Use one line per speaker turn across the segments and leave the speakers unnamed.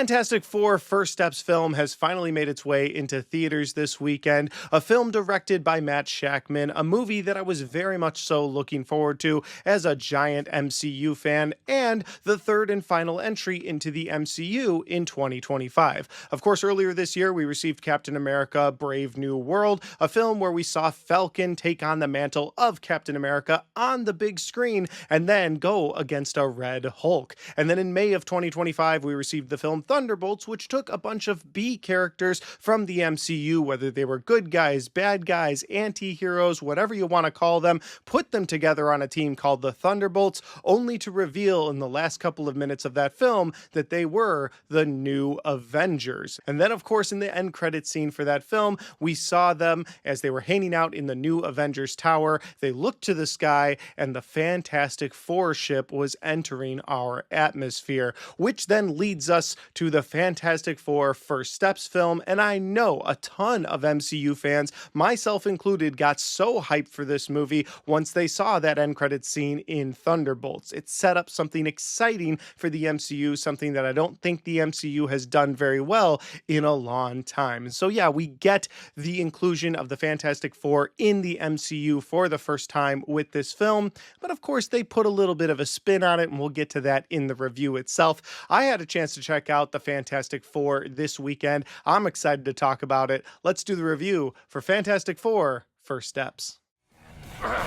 Fantastic Four First Steps film has finally made its way into theaters this weekend, a film directed by Matt Shakman, a movie that I was very much so looking forward to as a giant MCU fan, and the third and final entry into the MCU in 2025. Of course, earlier this year, we received Captain America: Brave New World, a film where we saw Falcon take on the mantle of Captain America on the big screen and then go against a Red Hulk. And then in May of 2025, we received the film Thunderbolts, which took a bunch of B characters from the MCU, whether they were good guys, bad guys, anti-heroes, whatever you want to call them, put them together on a team called the Thunderbolts, only to reveal in the last couple of minutes of that film that they were the new Avengers. And then, of course, in the end credit scene for that film, we saw them as they were hanging out in the new Avengers Tower. They looked to the sky, and the Fantastic Four ship was entering our atmosphere, which then leads us to the Fantastic Four First Steps film. And I know a ton of MCU fans, myself included, got so hyped for this movie once they saw that end credits scene in Thunderbolts. It set up something exciting for the MCU, something that I don't think the MCU has done very well in a long time. So yeah, we get the inclusion of the Fantastic Four in the MCU for the first time with this film, but of course they put a little bit of a spin on it, and we'll get to that in the review itself. I had a chance to check out the Fantastic Four this weekend. I'm excited to talk about it. Let's do the review for Fantastic Four First Steps.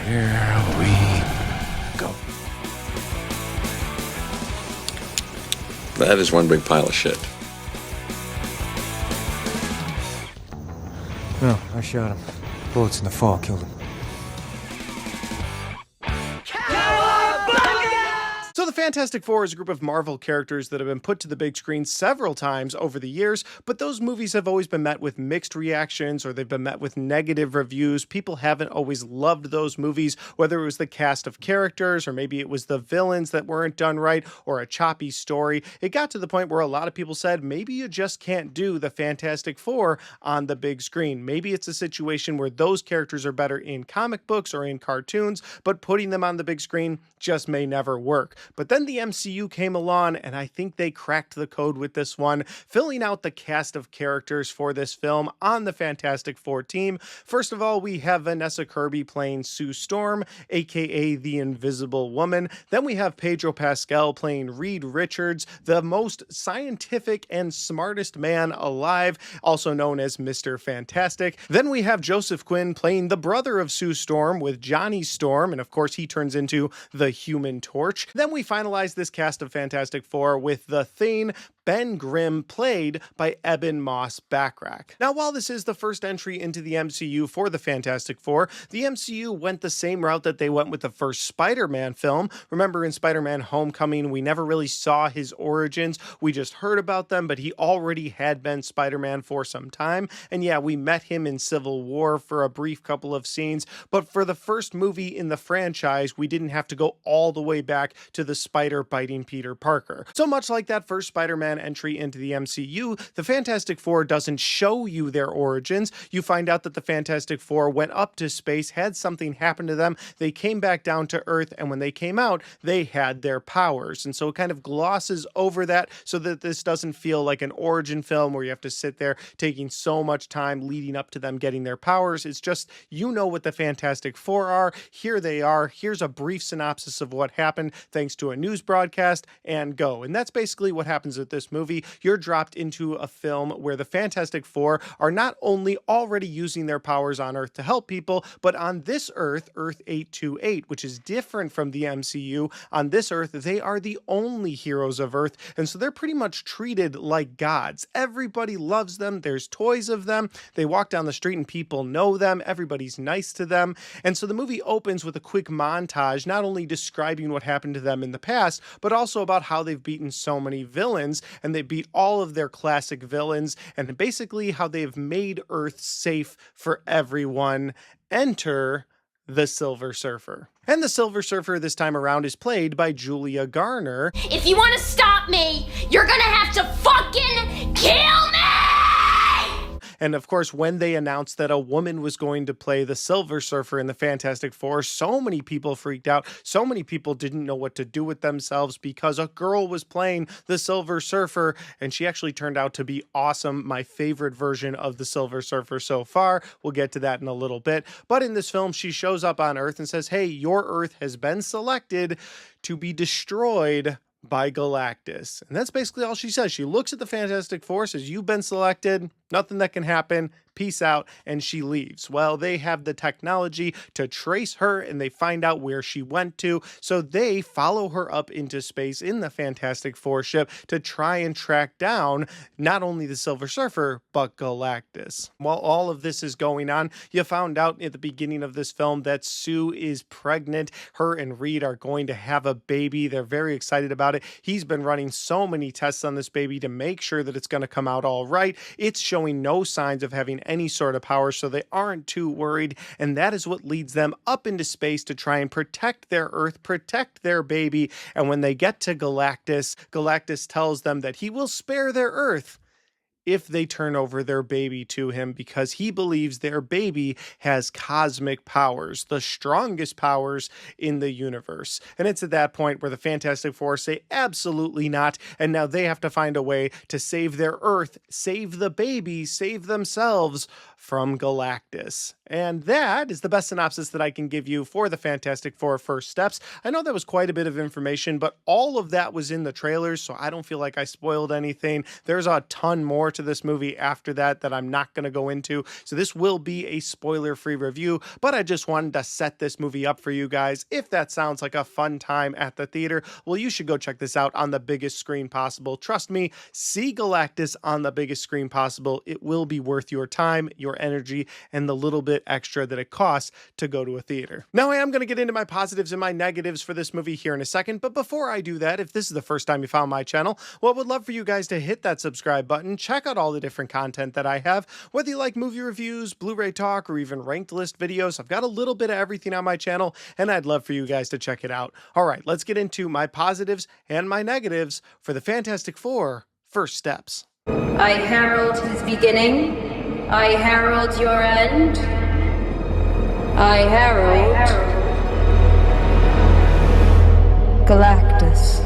Here we go.
That is one big pile of shit.
No, I shot him. Bullets in the fall killed him.
So the Fantastic Four is a group of Marvel characters that have been put to the big screen several times over the years, but those movies have always been met with mixed reactions, or they've been met with negative reviews. People haven't always loved those movies, whether it was the cast of characters, or maybe it was the villains that weren't done right, or a choppy story. It got to the point where a lot of people said, maybe you just can't do the Fantastic Four on the big screen. Maybe it's a situation where those characters are better in comic books or in cartoons, but putting them on the big screen just may never work. But then the MCU came along, and I think they cracked the code with this one, filling out the cast of characters for this film on the Fantastic Four team. First of all, we have Vanessa Kirby playing Sue Storm, aka the Invisible Woman. Then we have Pedro Pascal playing Reed Richards, the most scientific and smartest man alive, also known as Mr. Fantastic. Then we have Joseph Quinn playing the brother of Sue Storm with Johnny Storm, and of course he turns into the Human Torch. Then we finalize this cast of Fantastic Four with the Thing, Ben Grimm, played by Eben Moss-Backrack. Now, while this is the first entry into the MCU for the Fantastic Four, the MCU went the same route that they went with the first Spider-Man film. Remember, in Spider-Man Homecoming, we never really saw his origins. We just heard about them, but he already had been Spider-Man for some time. And yeah, we met him in Civil War for a brief couple of scenes, but for the first movie in the franchise, we didn't have to go all the way back to the spider biting Peter Parker. So much like that first Spider-Man entry into the MCU, the Fantastic Four doesn't show you their origins. You find out that the Fantastic Four went up to space, had something happen to them, they came back down to Earth, and when they came out, they had their powers. And so it kind of glosses over that so that this doesn't feel like an origin film where you have to sit there taking so much time leading up to them getting their powers. It's just, you know what the Fantastic Four are, here they are, here's a brief synopsis of what happened thanks to a news broadcast, and go. And that's basically what happens with this movie. You're dropped into a film where the Fantastic Four are not only already using their powers on Earth to help people, but on this Earth, Earth 828, which is different from the MCU, on this Earth, they are the only heroes of Earth, and so they're pretty much treated like gods. Everybody loves them, there's toys of them, they walk down the street and people know them, everybody's nice to them, and so the movie opens with a quick montage, not only describing what happened to them in the past, but also about how they've beaten so many villains, and they beat all of their classic villains, and basically how they've made Earth safe for everyone. Enter the Silver Surfer. And the Silver Surfer this time around is played by Julia Garner.
If you want to stop me, you're gonna have to fucking kill me!
And of course, when they announced that a woman was going to play the Silver Surfer in the Fantastic Four, so many people freaked out. So many people didn't know what to do with themselves because a girl was playing the Silver Surfer, and she actually turned out to be awesome. My favorite version of the Silver Surfer so far. We'll get to that in a little bit. But in this film, she shows up on Earth and says, hey, your Earth has been selected to be destroyed by Galactus. And that's basically all she says. She looks at the Fantastic Four, says, you've been selected, nothing that can happen, peace out, and she leaves. Well, they have the technology to trace her, and they find out where she went to, so they follow her up into space in the Fantastic Four ship to try and track down not only the Silver Surfer, but Galactus. While all of this is going on, you found out at the beginning of this film that Sue is pregnant. Her and Reed are going to have a baby. They're very excited about it. He's been running so many tests on this baby to make sure that it's going to come out all right. It's showing no signs of having any sort of power, so they aren't too worried, and that is what leads them up into space to try and protect their Earth, protect their baby. And when they get to Galactus, Galactus tells them that he will spare their Earth if they turn over their baby to him, because he believes their baby has cosmic powers, the strongest powers in the universe. And it's at that point where the Fantastic Four say absolutely not, and now they have to find a way to save their Earth, save the baby, save themselves from Galactus. And that is the best synopsis that I can give you for the Fantastic Four First Steps. I know that was quite a bit of information, but all of that was in the trailers, so I don't feel like I spoiled anything. There's a ton more to this movie after that that I'm not going to go into, so this will be a spoiler-free review, but I just wanted to set this movie up for you guys. If that sounds like a fun time at the theater, well, you should go check this out on the biggest screen possible. Trust me, see Galactus on the biggest screen possible. It will be worth your time, your energy, and the little bit extra that it costs to go to a theater. Now, I am going to get into my positives and my negatives for this movie here in a second, but before I do that, if this is the first time you found my channel, well, I would love for you guys to hit that subscribe button, check out all the different content that I have, whether you like movie reviews, Blu-ray talk, or even ranked list videos. I've got a little bit of everything on my channel, and I'd love for you guys to check it out. All right, let's get into my positives and my negatives for the Fantastic Four First Steps.
I herald his beginning. I herald your end. I herald Galactus.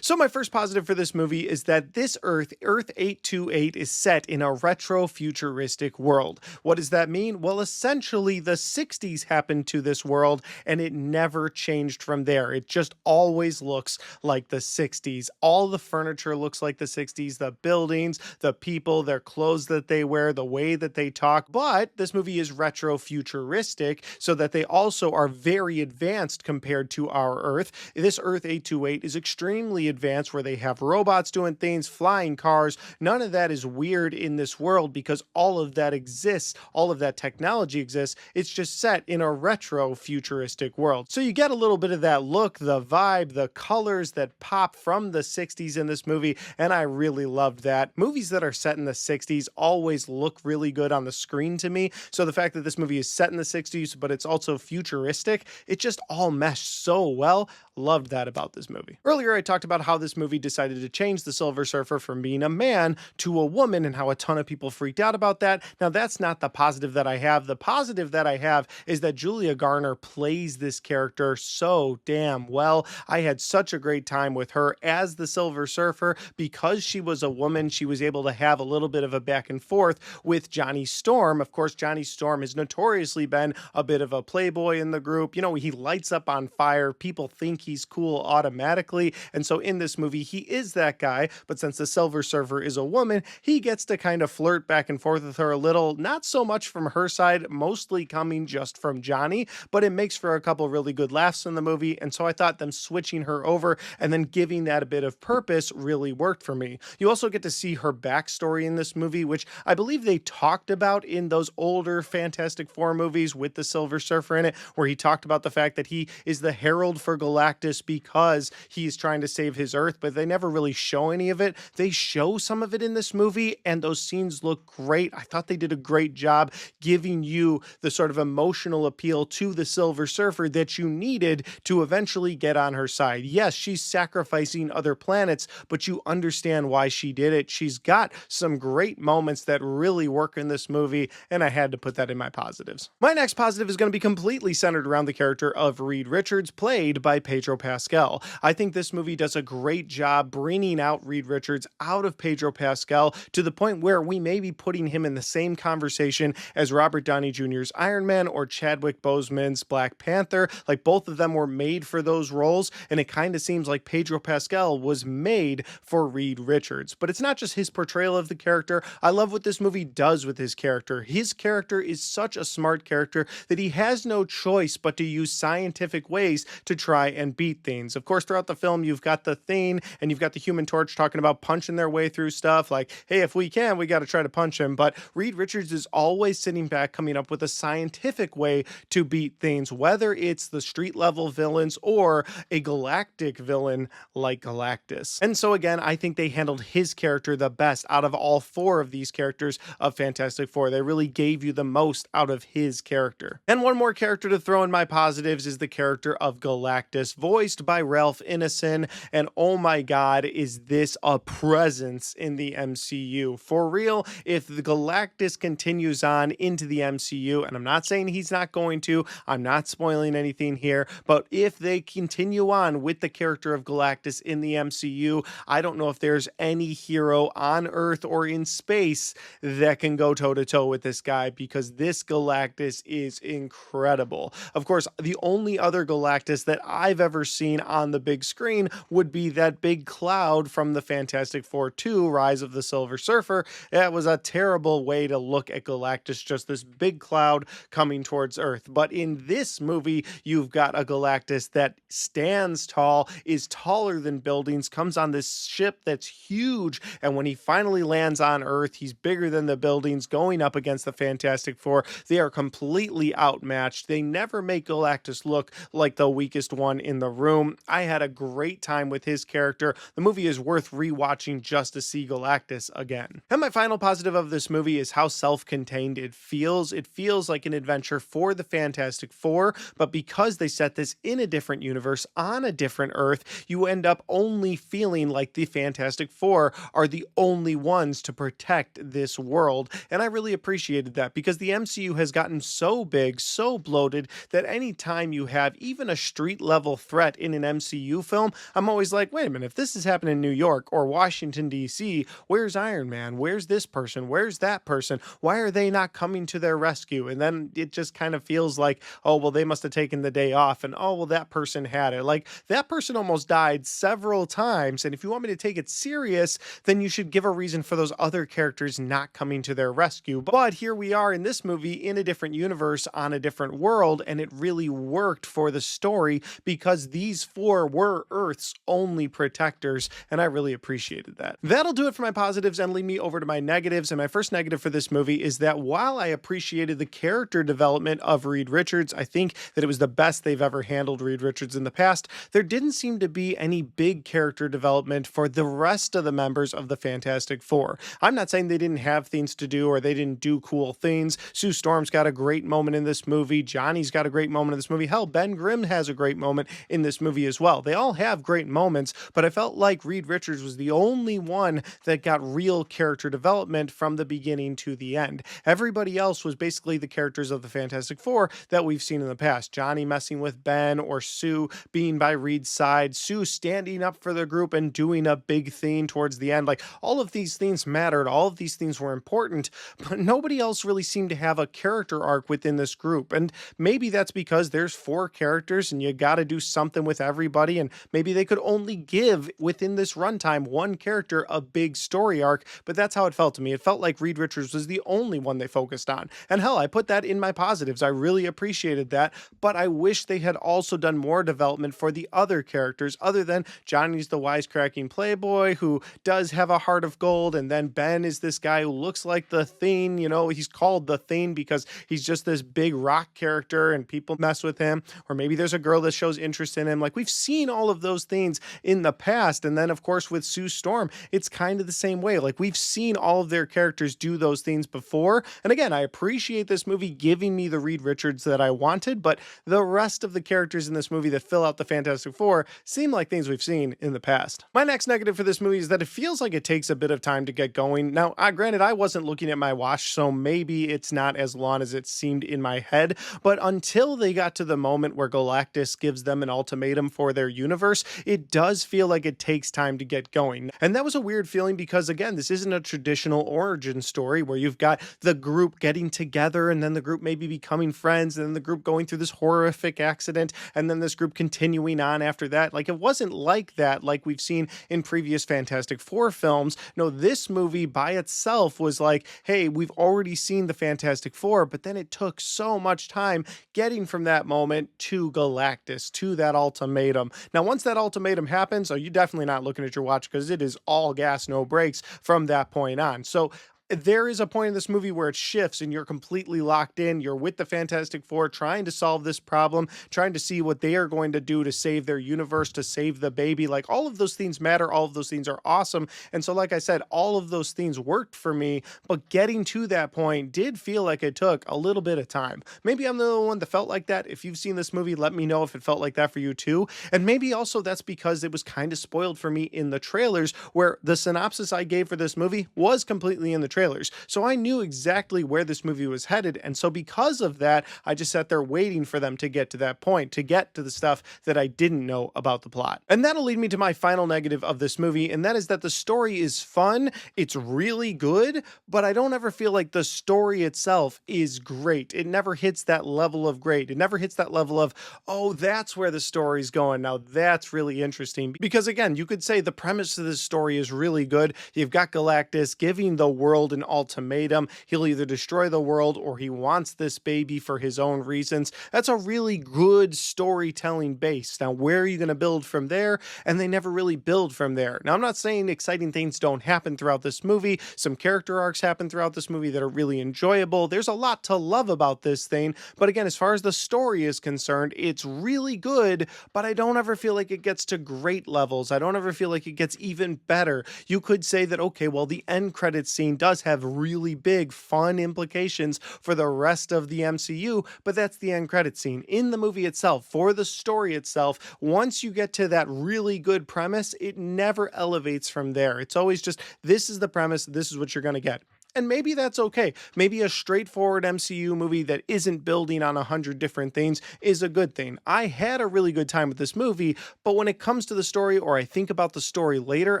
So my first positive for this movie is that this Earth 828, is set in a retro-futuristic world. What does that mean? Well, essentially, the 60s happened to this world, and it never changed from there. It just always looks like the 60s. All the furniture looks like the 60s, the buildings, the people, their clothes that they wear, the way that they talk. But this movie is retro-futuristic, so that they also are very advanced compared to our Earth. This Earth 828 is extremely advanced, where they have robots doing things, flying cars. None of that is weird in this world because all of that exists. All of that technology exists. It's just set in a retro futuristic world. So you get a little bit of that look, the vibe, the colors that pop from the 60s in this movie, and I really loved that. Movies that are set in the 60s always look really good on the screen to me. So the fact that this movie is set in the 60s, but it's also futuristic, it just all meshed so well. Loved that about this movie. Earlier, I talked about how this movie decided to change the Silver Surfer from being a man to a woman and how a ton of people freaked out about that. Now, that's not the positive that I have. The positive that I have is that Julia Garner plays this character so damn well. I had such a great time with her as the Silver Surfer. Because she was a woman, she was able to have a little bit of a back and forth with Johnny Storm. Of course, Johnny Storm has notoriously been a bit of a playboy in the group. You know, he lights up on fire. People think he's cool automatically. And so in this movie, he is that guy. But since the Silver Surfer is a woman, he gets to kind of flirt back and forth with her a little. Not so much from her side, mostly coming just from Johnny. But it makes for a couple really good laughs in the movie. And so I thought them switching her over and then giving that a bit of purpose really worked for me. You also get to see her backstory in this movie, which I believe they talked about in those older Fantastic Four movies with the Silver Surfer in it, where he talked about the fact that he is the herald for Galactus because he's trying to save his Earth, but they never really show any of it. They show some of it in this movie, and those scenes look great. I thought they did a great job giving you the sort of emotional appeal to the Silver Surfer that you needed to eventually get on her side. Yes, she's sacrificing other planets, but you understand why she did it. She's got some great moments that really work in this movie, and I had to put that in my positives. My next positive is going to be completely centered around the character of Reed Richards, played by Pedro Pascal. I think this movie does a great job bringing out Reed Richards out of Pedro Pascal to the point where we may be putting him in the same conversation as Robert Downey Jr.'s Iron Man or Chadwick Boseman's Black Panther. Like, both of them were made for those roles, and it kind of seems like Pedro Pascal was made for Reed Richards. But it's not just his portrayal of the character. I love what this movie does with his character. His character is such a smart character that he has no choice but to use scientific ways to try and beat things. Of course, throughout the film, you've got the Thing and you've got the Human Torch talking about punching their way through stuff like, hey, if we can, we got to try to punch him. But Reed Richards is always sitting back, coming up with a scientific way to beat things, whether it's the street level villains or a galactic villain like Galactus. And so again, I think they handled his character the best out of all four of these characters of Fantastic Four. They really gave you the most out of his character. And one more character to throw in my positives is the character of Galactus, voiced by Ralph Ineson. And oh my God, is this a presence in the MCU? For real, if the Galactus continues on into the MCU, and I'm not saying he's not going to, I'm not spoiling anything here, but if they continue on with the character of Galactus in the MCU, I don't know if there's any hero on Earth or in space that can go toe-to-toe with this guy, because this Galactus is incredible. Of course, the only other Galactus that I've ever seen on the big screen would be that big cloud from the Fantastic Four 2, Rise of the Silver Surfer. That was a terrible way to look at Galactus, just this big cloud coming towards Earth. But in this movie, you've got a Galactus that stands tall, is taller than buildings, comes on this ship that's huge, and when he finally lands on Earth, he's bigger than the buildings, going up against the Fantastic Four. They are completely outmatched. They never make Galactus look like the weakest one in the room. I had a great time with his character. The movie is worth rewatching just to see Galactus again. And my final positive of this movie is how self-contained it feels. It feels like an adventure for the Fantastic Four, but because they set this in a different universe, on a different Earth, you end up only feeling like the Fantastic Four are the only ones to protect this world. And I really appreciated that, because the MCU has gotten so big, so bloated, that anytime you have even a street level threat in an MCU film, I'm always like, wait a minute, if this is happening in New York or Washington, D.C., where's Iron Man? Where's this person? Where's that person? Why are they not coming to their rescue? And then it just kind of feels like, oh, well, they must have taken the day off, and oh, well, that person had it. Like, that person almost died several times, and if you want me to take it serious, then you should give a reason for those other characters not coming to their rescue. But here we are in this movie in a different universe on a different world, and it really worked for the story because these four were Earth's only protectors, and I really appreciated that. That'll do it for my positives and lead me over to my negatives. And my first negative for this movie is that while I appreciated the character development of Reed Richards, I think that it was the best they've ever handled Reed Richards in the past, there didn't seem to be any big character development for the rest of the members of the Fantastic Four. I'm not saying they didn't have things to do or they didn't do cool things. Sue Storm's got a great moment in this movie. Johnny's got a great moment in this movie. Hell, Ben Grimm has a great moment in this movie as well. They all have great moments, but I felt like Reed Richards was the only one that got real character development from the beginning to the end. Everybody else was basically the characters of the Fantastic Four that we've seen in the past. Johnny messing with Ben, or Sue being by Reed's side, Sue standing up for the group and doing a big thing towards the end. Like, all of these things mattered. All of these things were important, but nobody else really seemed to have a character arc within this group. And maybe that's because there's four characters and you got to do something with everybody. And maybe they could only give within this runtime one character a big story arc, but that's how it felt to me. It felt like Reed Richards was the only one they focused on. And hell, I put that in my positives. I really appreciated that, but I wish they had also done more development for the other characters other than Johnny's the wisecracking playboy who does have a heart of gold, and then Ben is this guy who looks like the Thing. You know, he's called the Thing because he's just this big rock character and people mess with him. Or maybe there's a girl that shows interest in him. Like, we've seen all of those things in the past. And then, of course, with Sue Storm, it's kind of the same way. Like, we've seen all of their characters do those things before. And again, I appreciate this movie giving me the Reed Richards that I wanted, but the rest of the characters in this movie that fill out the Fantastic Four seem like things we've seen in the past. My next negative for this movie is that it feels like it takes a bit of time to get going. Now, granted, I wasn't looking at my watch, so maybe it's not as long as it seemed in my head, but until they got to the moment where Galactus gives them an ultimatum for their universe, it does feel like it takes time to get going. And that was a weird feeling because, again, this isn't a traditional origin story where you've got the group getting together and then the group maybe becoming friends and then the group going through this horrific accident and then this group continuing on after that. Like, it wasn't like that like we've seen in previous Fantastic Four films. No, this movie by itself was like, hey, we've already seen the Fantastic Four, but then it took so much time getting from that moment to Galactus, to that ultimatum. Now, once that ultimatum happens, you're definitely not looking at your watch because it is all gas, no brakes from that point on. So there is a point in this movie where it shifts and you're completely locked in. You're with the Fantastic Four trying to solve this problem, trying to see what they are going to do to save their universe, to save the baby. Like, all of those things matter. All of those things are awesome. And so, like I said, all of those things worked for me, but getting to that point did feel like it took a little bit of time. Maybe I'm the only one that felt like that. If you've seen this movie, let me know if it felt like that for you too. And maybe also that's because it was kind of spoiled for me in the trailers, where the synopsis I gave for this movie was completely in the trailers. So I knew exactly where this movie was headed. And so because of that, I just sat there waiting for them to get to that point, to get to the stuff that I didn't know about the plot. And that'll lead me to my final negative of this movie. And that is that the story is fun. It's really good, but I don't ever feel like the story itself is great. It never hits that level of great. It never hits that level of, oh, that's where the story's going. Now that's really interesting. Because again, you could say the premise of this story is really good. You've got Galactus giving the world an ultimatum. He'll either destroy the world or he wants this baby for his own reasons. That's a really good storytelling base. Now, where are you going to build from there? And they never really build from there. Now, I'm not saying exciting things don't happen throughout this movie. Some character arcs happen throughout this movie that are really enjoyable. There's a lot to love about this thing. But again, as far as the story is concerned, it's really good, but I don't ever feel like it gets to great levels. I don't ever feel like it gets even better. You could say that, okay, well, the end credits scene does have really big fun implications for the rest of the MCU, but that's the end credit scene. In the movie itself, for the story itself, once you get to that really good premise, it never elevates from there. It's always just, this is the premise, this is what you're going to get. And maybe that's okay. Maybe a straightforward MCU movie that isn't building on 100 different things is a good thing. I had a really good time with this movie, but when it comes to the story, or I think about the story later,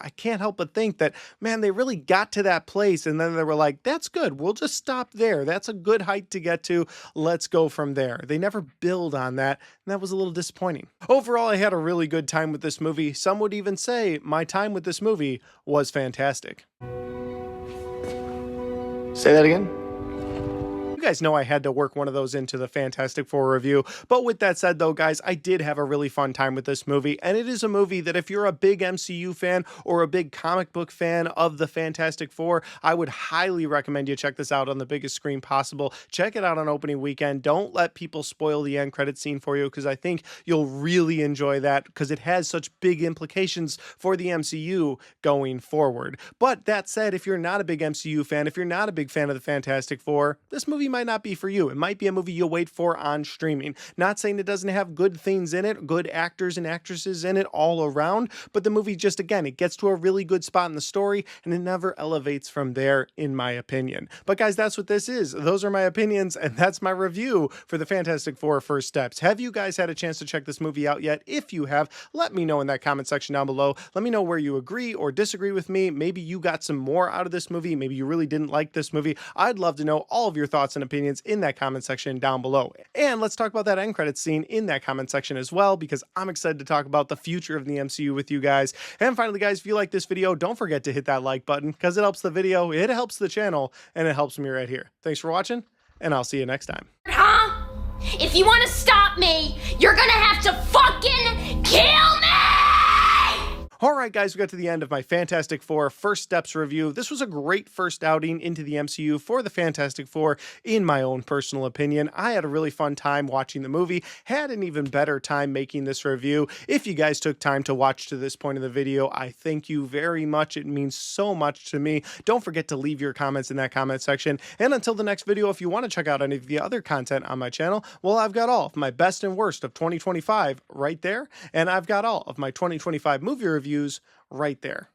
I can't help but think that, man, they really got to that place and then they were like, that's good. We'll just stop there. That's a good height to get to. Let's go from there. They never build on that, and that was a little disappointing. Overall, I had a really good time with this movie. Some would even say my time with this movie was fantastic.
Say that again?
You guys know I had to work one of those into the Fantastic Four review. But with that said, though, guys, I did have a really fun time with this movie. And it is a movie that if you're a big MCU fan or a big comic book fan of the Fantastic Four, I would highly recommend you check this out on the biggest screen possible. Check it out on opening weekend. Don't let people spoil the end credit scene for you, because I think you'll really enjoy that, because it has such big implications for the MCU going forward. But that said, if you're not a big MCU fan, if you're not a big fan of the Fantastic Four, this movie might not be for you. It might be a movie you'll wait for on streaming. Not saying it doesn't have good things in it, good actors and actresses in it all around, but the movie just, again, it gets to a really good spot in the story and it never elevates from there, in my opinion. But guys, that's what this is. Those are my opinions, and that's my review for the Fantastic Four First Steps. Have you guys had a chance to check this movie out yet? If you have, let me know in that comment section down below. Let me know where you agree or disagree with me. Maybe you got some more out of this movie. Maybe you really didn't like this movie. I'd love to know all of your thoughts and opinions in that comment section down below. And let's talk about that end credits scene in that comment section as well, because I'm excited to talk about the future of the MCU with you guys. And finally, guys, if you like this video, don't forget to hit that like button, because it helps the video, it helps the channel, and it helps me right here. Thanks for watching, and I'll see you next time.
Huh? If you want to stop me, you're gonna have to fucking kill me!
All right, guys, we got to the end of my Fantastic Four First Steps review. This was a great first outing into the MCU for the Fantastic Four, in my own personal opinion. I had a really fun time watching the movie, had an even better time making this review. If you guys took time to watch to this point of the video, I thank you very much. It means so much to me. Don't forget to leave your comments in that comment section. And until the next video, if you want to check out any of the other content on my channel, well, I've got all of my best and worst of 2025 right there, and I've got all of my 2025 movie reviews right there.